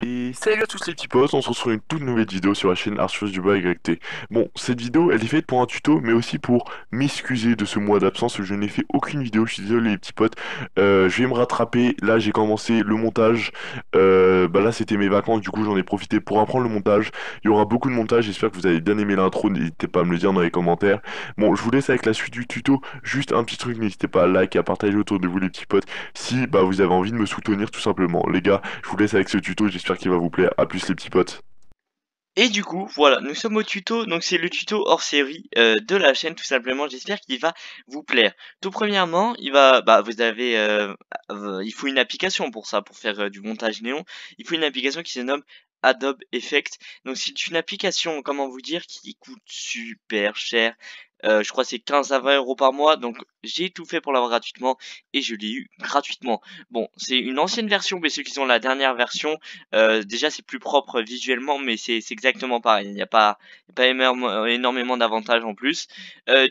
Et salut à tous les petits potes, on se retrouve sur une toute nouvelle vidéo sur la chaîne Arthur du bas YT. Bon, cette vidéo elle est faite pour un tuto, mais aussi pour m'excuser de ce mois d'absence où je n'ai fait aucune vidéo, je suis désolé les petits potes. Je vais me rattraper, là j'ai commencé le montage, bah là c'était mes vacances, du coup j'en ai profité pour apprendre le montage. Il y aura beaucoup de montage, j'espère que vous avez bien aimé l'intro, n'hésitez pas à me le dire dans les commentaires. Bon, je vous laisse avec la suite du tuto, juste un petit truc, n'hésitez pas à like, à partager autour de vous les petits potes, si bah vous avez envie de me soutenir tout simplement. Les gars, je vous laisse avec ce tuto, j'espère qu'il va vous plaire. À plus les petits potes. Et du coup, voilà, nous sommes au tuto, donc c'est le tuto hors série de la chaîne tout simplement. J'espère qu'il va vous plaire. Tout premièrement, vous avez, il faut une application pour ça, pour faire du montage néon. Il faut une application qui se nomme Adobe Effect. Donc c'est une application, comment vous dire, qui coûte super cher. Je crois que c'est 15 à 20 euros par mois, donc j'ai tout fait pour l'avoir gratuitement et je l'ai eu gratuitement. Bon, c'est une ancienne version, mais ceux qui ont la dernière version, déjà c'est plus propre visuellement, mais c'est exactement pareil. Il n'y a pas énormément d'avantages en plus.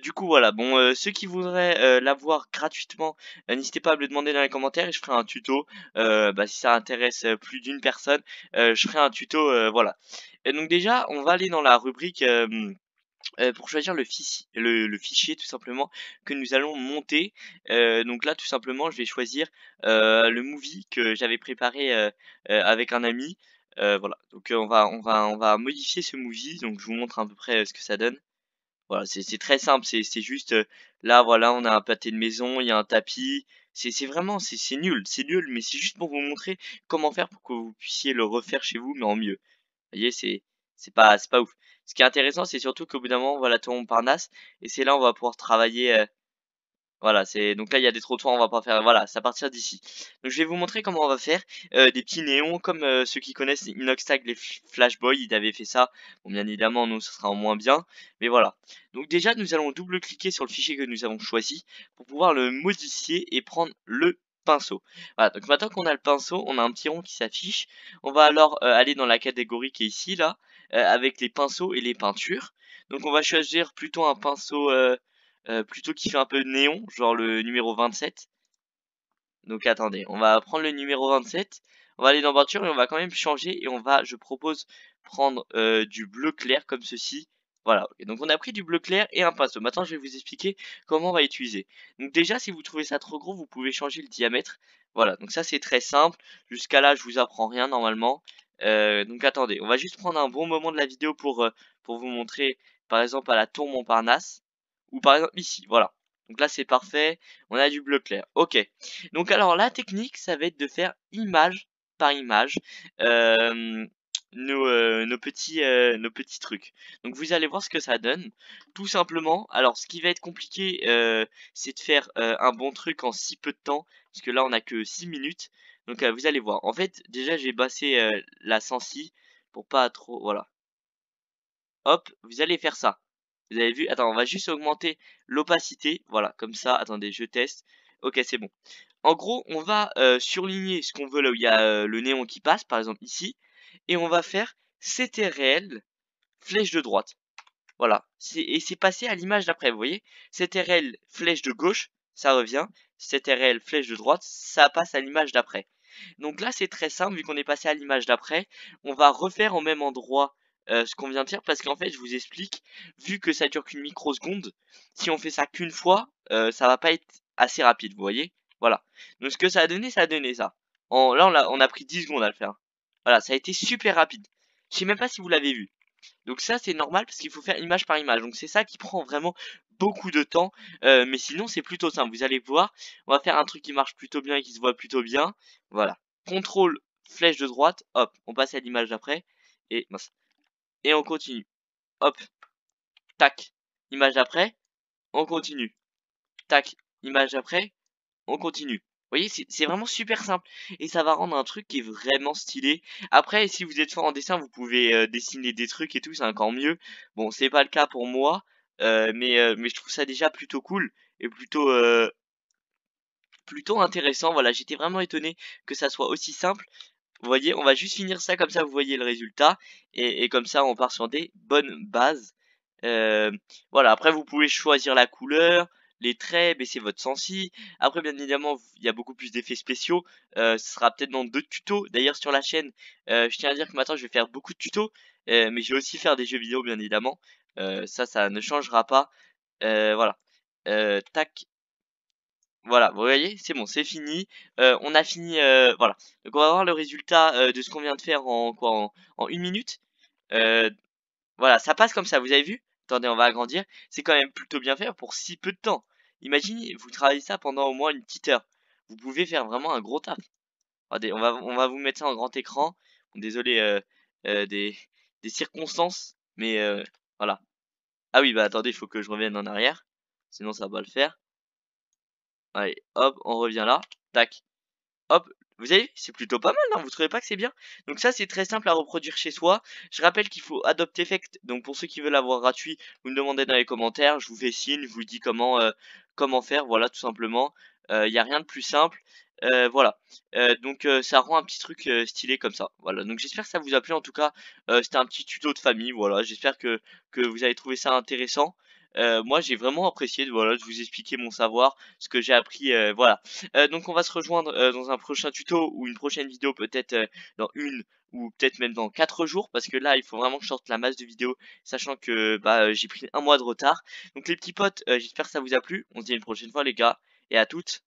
Du coup voilà, bon, ceux qui voudraient l'avoir gratuitement, n'hésitez pas à me le demander dans les commentaires et je ferai un tuto. Si ça intéresse plus d'une personne, je ferai un tuto, voilà. Et donc déjà, on va aller dans la rubrique pour choisir le fichier tout simplement que nous allons monter. Donc là tout simplement je vais choisir le movie que j'avais préparé avec un ami. Voilà, donc on va modifier ce movie, donc je vous montre à peu près ce que ça donne. Voilà, c'est très simple, c'est juste là voilà, on a un pâté de maison, il y a un tapis. C'est vraiment c'est nul, mais c'est juste pour vous montrer comment faire pour que vous puissiez le refaire chez vous, mais en mieux. Vous voyez, c'est pas ouf. Ce qui est intéressant, c'est surtout qu'au bout d'un moment, on va la tour Montparnasse et c'est là où on va pouvoir travailler. Voilà, c'est donc là il y a des trottoirs, on va pas faire. Voilà, c'est à partir d'ici. Donc je vais vous montrer comment on va faire des petits néons comme ceux qui connaissent Inoxtag, les Flashboy, ils avaient fait ça. Bon, bien évidemment, nous ça sera en moins bien, mais voilà. Donc déjà, nous allons double-cliquer sur le fichier que nous avons choisi pour pouvoir le modifier et prendre le pinceau. Voilà, donc maintenant qu'on a le pinceau, on a un petit rond qui s'affiche. On va alors aller dans la catégorie qui est ici là, avec les pinceaux et les peintures. Donc on va choisir plutôt un pinceau plutôt qui fait un peu néon, genre le numéro 27. Donc attendez, on va prendre le numéro 27, on va aller dans peinture et on va quand même changer et je propose prendre du bleu clair comme ceci. Voilà, ok. Donc on a pris du bleu clair et un pinceau. Maintenant je vais vous expliquer comment on va utiliser. Donc déjà si vous trouvez ça trop gros, vous pouvez changer le diamètre. Voilà, donc ça c'est très simple. Jusqu'à là je vous apprends rien normalement. Donc attendez, on va juste prendre un bon moment de la vidéo pour vous montrer par exemple à la tour Montparnasse. Ou par exemple ici, voilà. Donc là c'est parfait, on a du bleu clair. Ok. Donc alors la technique ça va être de faire image par image euh, nos petits trucs. Donc vous allez voir ce que ça donne. Tout simplement, alors ce qui va être compliqué c'est de faire un bon truc en si peu de temps. Parce que là on a que 6 minutes. Donc vous allez voir. En fait déjà j'ai bassé la sensi pour pas trop. Voilà. Hop, vous allez faire ça. Vous avez vu? Attends, on va juste augmenter l'opacité. Voilà, comme ça. Attendez, je teste. Ok, c'est bon. En gros, on va surligner ce qu'on veut là où il y a le néon qui passe, par exemple ici. Et on va faire CTRL, flèche de droite. Voilà. Et c'est passé à l'image d'après, vous voyez? CTRL, flèche de gauche, ça revient. CTRL, flèche de droite, ça passe à l'image d'après. Donc là, c'est très simple, vu qu'on est passé à l'image d'après, on va refaire au même endroit ce qu'on vient de faire, parce qu'en fait, je vous explique, vu que ça dure qu'une microseconde, si on fait ça qu'une fois, ça va pas être assez rapide, vous voyez? Voilà. Donc ce que ça a donné ça. Là, on a pris 10 secondes à le faire. Voilà, ça a été super rapide. Je sais même pas si vous l'avez vu. Donc ça, c'est normal parce qu'il faut faire image par image. Donc c'est ça qui prend vraiment beaucoup de temps. Mais sinon, c'est plutôt simple. Vous allez voir, on va faire un truc qui marche plutôt bien et qui se voit plutôt bien. Voilà. Contrôle, flèche de droite. Hop, on passe à l'image d'après. Et, mince. Et on continue. Hop, tac. Image d'après. On continue. Tac. Image d'après. On continue. Vous voyez, c'est vraiment super simple. Et ça va rendre un truc qui est vraiment stylé. Après, si vous êtes fort en dessin, vous pouvez dessiner des trucs et tout, c'est encore mieux. Bon, c'est pas le cas pour moi. Mais je trouve ça déjà plutôt cool. Et plutôt intéressant. Voilà, j'étais vraiment étonné que ça soit aussi simple. Vous voyez, on va juste finir ça comme ça, vous voyez le résultat. Et comme ça, on part sur des bonnes bases. Euh, voilà, après, vous pouvez choisir la couleur. les traits, baisser votre sensi. Après, bien évidemment, il y a beaucoup plus d'effets spéciaux. Ce sera peut-être dans d'autres tutos. D'ailleurs, sur la chaîne, je tiens à dire que maintenant, je vais faire beaucoup de tutos, mais je vais aussi faire des jeux vidéo, bien évidemment. Ça ne changera pas. Voilà. Tac. Voilà, vous voyez, c'est bon, c'est fini. On a fini, voilà. Donc on va voir le résultat de ce qu'on vient de faire en quoi, en 1 minute. Euh, voilà, ça passe comme ça, vous avez vu? Attendez, on va agrandir. C'est quand même plutôt bien fait pour si peu de temps. Imaginez, vous travaillez ça pendant au moins une petite heure. Vous pouvez faire vraiment un gros taf. Regardez, on va vous mettre ça en grand écran. Bon, désolé euh, des, des circonstances, mais voilà. Ah oui, bah attendez, il faut que je revienne en arrière. Sinon ça va pas le faire. Allez, hop, on revient là. Tac. Hop, vous avez vu, c'est plutôt pas mal, hein, vous trouvez pas que c'est bien? Donc ça, c'est très simple à reproduire chez soi. Je rappelle qu'il faut Adopt Effect, donc pour ceux qui veulent l'avoir gratuit, vous me demandez dans les commentaires, je vous fais signe, je vous dis comment faire, voilà, tout simplement. Il y a rien de plus simple. Voilà. Donc ça rend un petit truc stylé comme ça. Voilà. Donc j'espère que ça vous a plu en tout cas. C'était un petit tuto de famille. Voilà. J'espère que vous avez trouvé ça intéressant. Moi j'ai vraiment apprécié voilà, de vous expliquer mon savoir, ce que j'ai appris. Voilà. Donc on va se rejoindre dans un prochain tuto ou une prochaine vidéo peut-être dans une ou peut-être même dans 4 jours parce que là il faut vraiment que je sorte la masse de vidéos sachant que bah, j'ai pris un mois de retard. Donc les petits potes, j'espère que ça vous a plu. On se dit à une prochaine fois les gars et à toutes.